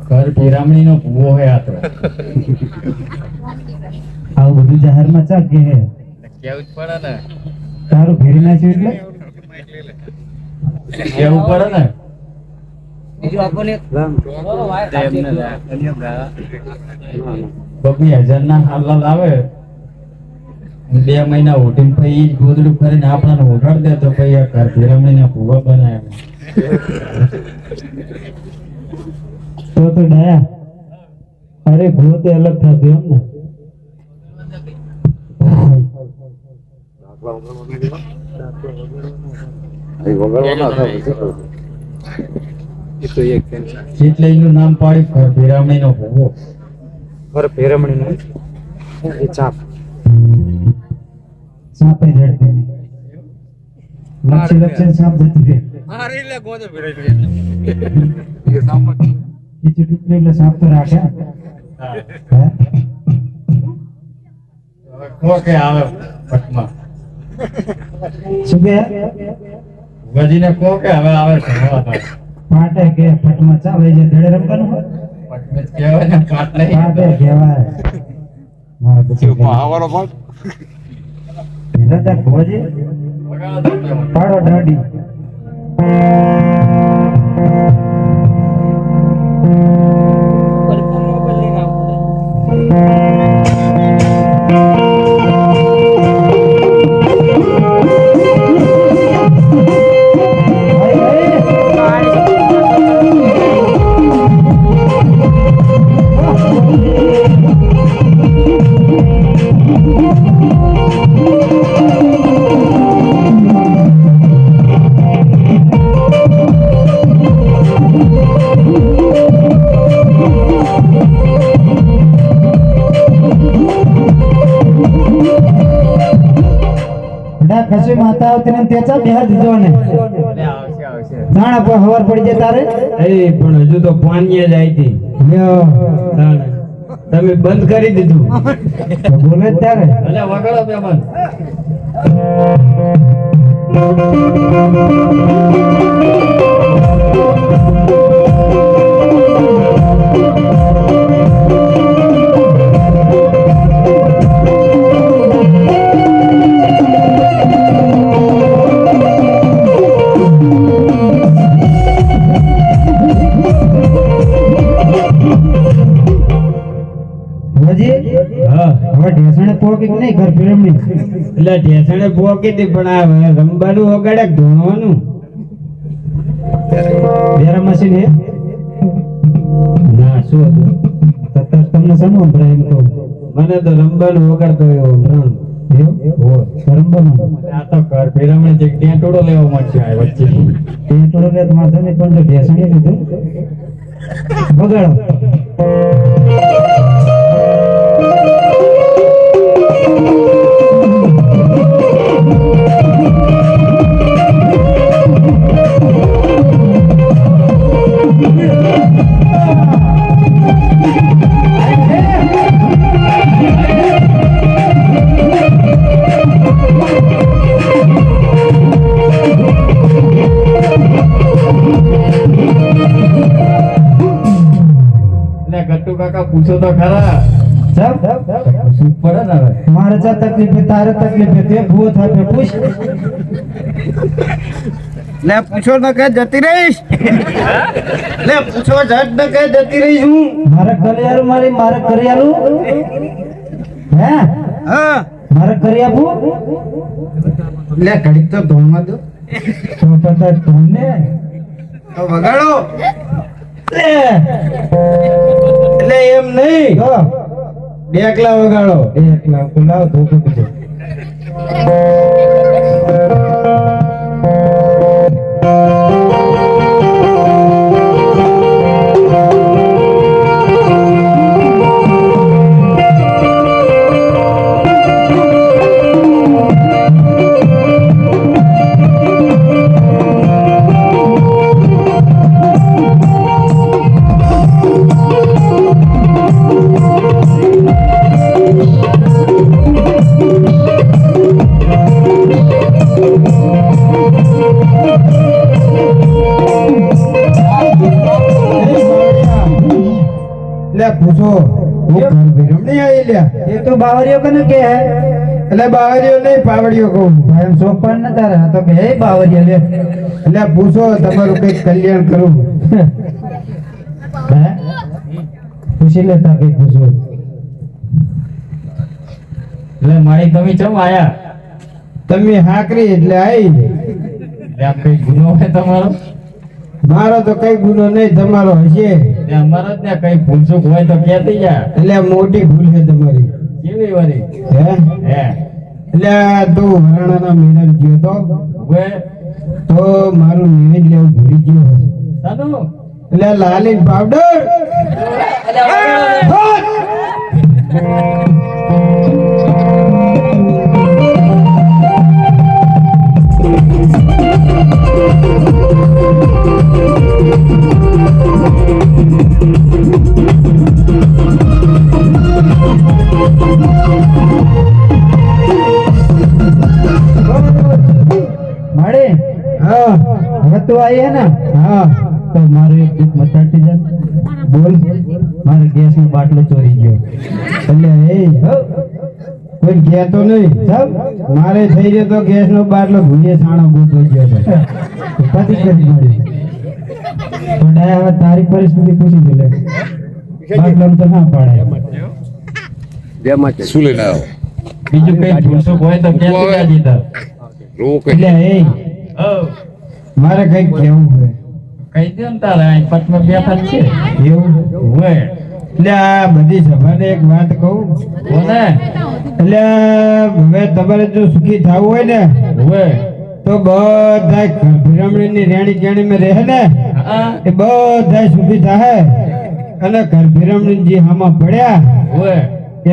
ઘર ભેરામણી નો ભૂવો હે આ તો. આવું બધું જાહેરમાં ચા કે હે કેવું જ પડે ને. તારું ભેરી નાખ્યું એટલે કેવું પડે ને. બબી 1000 ના હાલ આવે 2 મહિના હોટીને પછી ગોદડું કરીને આપણને ઓઢાડ દે તો પછી આ ઘર ભેરામણી ના ભૂવા બનાવે. તો ડાયા અરે ભૂત અલગ થતું એમ ને. એટલે એનું નામ પાડી ઘર ભેરામણી નો ભૂવો. ઘર ભેરમણી નું એ ચાપ સાપે જડતી નહીં. લક્ષી લક્ષી સાપ જતી રહે. મારી લે ગોદે ભેરાઈ એ ચૂંટણી એટલે સાપ તો રાખે. હે? કોકે આવે પટમાં. શું કે ગજીને કોકે હવે આવે છે પાટે કે પટમાં ચા વહી જાય ધડે રમવાનું હોય? પટમેજ કહેવાય ને પાટ નહીં. પાટે કહેવાય. મારા બચ્ચા આવારો પણ દાદા ભોજી વગાડો તો કેમ. પાડો ડાડી. ખસી માતા આવતી ને તેચા બિહાર દીધો ને આવશે. જાણા પર હવાર પડી જાય તારે. એ પણ હજુ તો પાણીએ જ આવી લ્યો, તમે બંધ કરી દીધું. તો બોલે જ ત્યારે. અલે વગાડો બેમન. હા હવે ઢેસણે પોકી કે નહીં ઘર ભેરમણી? એટલે ઢેસણે પોકી હતી પણ આ રમવાનું વગાડે ધોણવાનું. બેરા મશીન હે? ના શું હતું તતર તમને શાનું સંભળાય એમ કહું? મને તો રમવાનું વગાડતો એવો ભ્રમ. એવું? રમવાનું. આ તો ઘર ભેરામણી જે ટેટોડો લેવા મળશે આ વચ્ચે. તે થોડો લે વાંધો નહીં પણ જો ઢેસણી લીધું બગાડો. ગટ્ટુ કાકા પૂછો તો ખરા. ચાલ શું પડે ને હવે. મારે ચા તકલીફ હે, તારે તકલીફ હે, તે ભૂવો થાય પૂછ. લે પૂછો ન કે જતી રહીશ. લે પૂછો જટ ન કે જતી રહીશ હું. મારે કરિયારું મારે કરિયારું હે હા મારે કરી આપું લે ઘડીક તો ધોણવા દો. તો પતા તમને તો વગાડો. લે એટલે એમ નહીં તો એકલા વગાડો. એક લાવ તો લાવ ધોકો દીધો. લે પૂછો હું ઘર ભીરમણી આવી લ્યા એ તો બાવરીઓ કને કે હે એટલે બાવરીઓ નહીં પાવડીઓ કહું ભાઈ એમ શોખ પણ ન તારે તો કે હે બાવરીઓ લે એટલે પૂછો તમારું કઈક કલ્યાણ કરું હે પૂછી લેતા કઈ પૂછો એટલે મારી તમે ચમ આયા તમે હાકરી એટલે આવી એટલે આમ કઈ ગુનો હોય તમારો મારો તો કઈ ગુનો નહીં તમારો હશે એટલે અમારો જ ને કઈ ભૂલચૂક હોય તો કહેતી જા એટલે મોટી ભૂલ છે તમારી કેવી વારી હે હે એટલે તું હરાણાના મેળા ગયો તો હવે તો મારું નિવેદ લેવું ભૂલી ગયો હોય સાનું એટલે લાલી પાવડર માડે હા હવે તું આવી હે ને હા તો મારું એક દુઃખ મટાડી દે બોલ મારો ગેસ નો બાટલો ચોરી ગયો એટલે એ કોઈ કહેતો નહીં ચાલ મારે થઈ ગયો તો ગેસ નો બાટલો ભૂલે છાણો ગોતો ગયો હતો પતિ કરી મળી તો ડાયા હવે તારી પરિસ્થિતિ પૂછી દે લે બાટલો તો ના પાડે શું લઈને આવ્યો? બીજું કઈ ભૂલચૂક હોય તો કહેતી જા જીતા રોવો કઈ એટલે એ ઓ મારે કઈક કેવું છે કઈ દે ને તારે અહીં પટમાં બેઠા જ છે એવું હોય એટલે આ બધી સભાને એક વાત કહું કોને એટલે હવે તમારે જો સુખી થવું હોય ને હોય તો બધા ભીરમણીની રેણી કેણીમાં રહે ને હા એ બધા સુખી થાય અને ઘર ભીરમણી જે હામાં પડ્યા હોય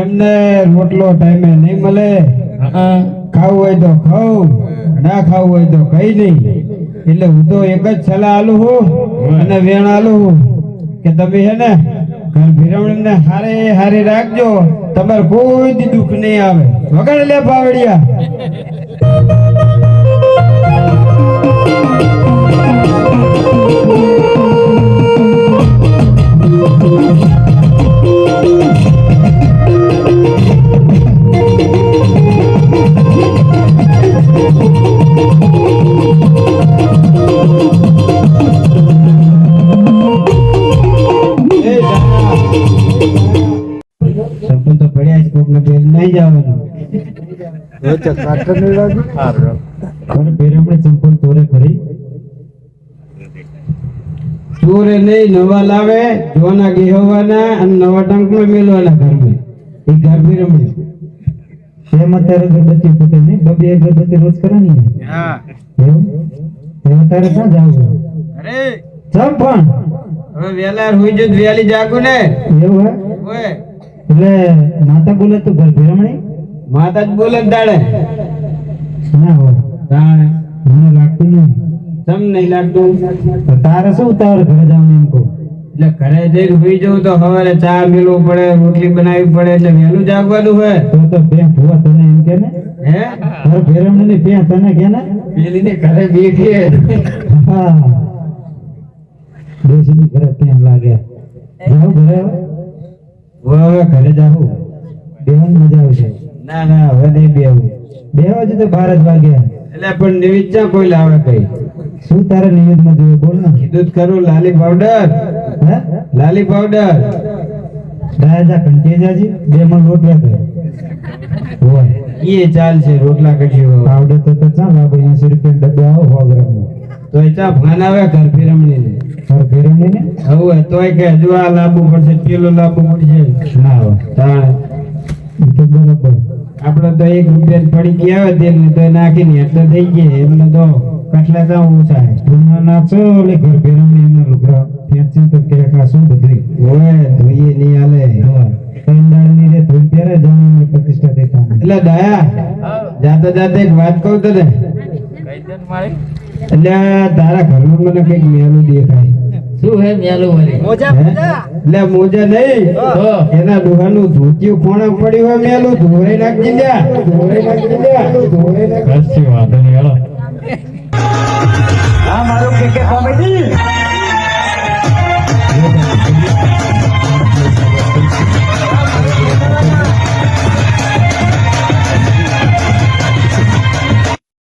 એમને રોટલો ટાઈમે નહીં મળે હા ખાવું હોય તો ખાવ ના ખાવું હોય તો કઈ નહીં એટલે હું તો એક જ સલાહ આલું હું અને વેણ આલું હું કે તમે હે ને ઘર ભીરમણીને હારે હારે રાખજો તમારે કોઈ દી દુઃખ નહીં આવે વગર લે પાવડિયા સંપલ તો પડ્યા જ કોક ને પેલ નહીં જવાનું ઘર ભેરમણે ચંપલ તોરે ખરી ચોરે નહીં નવા લાવે જોના ગેહવાના અને નવા ટંકમાં મેલવાના ઘરમાં એ ઘર ભીરમણી એમ અત્યારે અગરબત્તી ફૂટે નહીં બબે અગરબત્તી રોજ કરવાની હે હા એવું એમ અત્યારે ક્યાં જાવું અરે ચમ પણ હવે વેલા હોઈ જો વેલી જાગું ને એવું હે ઓય એટલે માતા બોલે તો ઘર ભેરમણી માતા જ બોલે જ દાડે ના હોય તાણે મને લાગતું નહીં તમ નહીં લાગતું તો તારે શું ઉતાવળ ઘરે જવાનું એમ કહું એટલે ઘરે જઈને હોઈ જવું તો સવારે ચા મેળવું પડે રોટલી બનાવવી પડે એટલે વહેલું જાગવાનું હોય તો બે ભૂવા તને એમ કે ને હે ઘર ભેરમણી ની બે તને કે ને પેલી ને ઘરે બેઠી હા દેશી ઘરે પેન લાગે જાવ ઘરે હવે ઘરે જાવું બેવાની મજા આવશે ના ના હવે નહીં બેવું 2 વાગે તો 12 જ વાગ્યા એટલે પણ નિવિત ચા કોઈ લાવે કઈ શું તારે નિવેદમાં જોઈએ બોલ ને કીધું જ ખરું લાલી પાવડર હે લાલી પાવડર રાજા કંટેજાજી 2 મણ લોટ લે હોય એ ચાલશે રોટલા કઢી પાવડર તો ચાલ આ 80 રૂપિયા ડબ્બો આવો 100 ગ્રામનો તો એ ચા ભાન આવે ઘર ફેરમણી ને ઘર ભેરમણી ને હવે તોય કે હજુ આ લાવવું પડશે પેલું લાવવું પડશે ના હોય તાણે એ તો બરોબર આપણે તો 1 રૂપિયા પડી ગયા આવે તેલ તો નાખીને એટલે થઈ ગયા એમને તો કટલા તો ઓછા પૂર્ણ નાચો ઓલે ઘર ભેરમણી એમના લુગડા ફેંચી તો કે કા શું બધું હોય ધોઈએ નહીં હાલે કંદાળની રે ધોઈ ત્યારે જમીન પ્રતિષ્ઠા દેતા એટલે દયા જાતે જાતે એક વાત કહું તને કઈ દે ને મારી એટલે તારા ઘરમાં મને કઈક મેલું દેખાય શું હે મેલું વાળી હે? એટલે મોજા નહીં તો એના ડોહાનું ધોતિયું કોણે પડ્યું હોય મેલું ધોરે નાખી લ્યા ધોરે નાખી લ્યા ધોરે નાખી કશી વાંધો નહીં હેલો આ મારું કે કોમેડી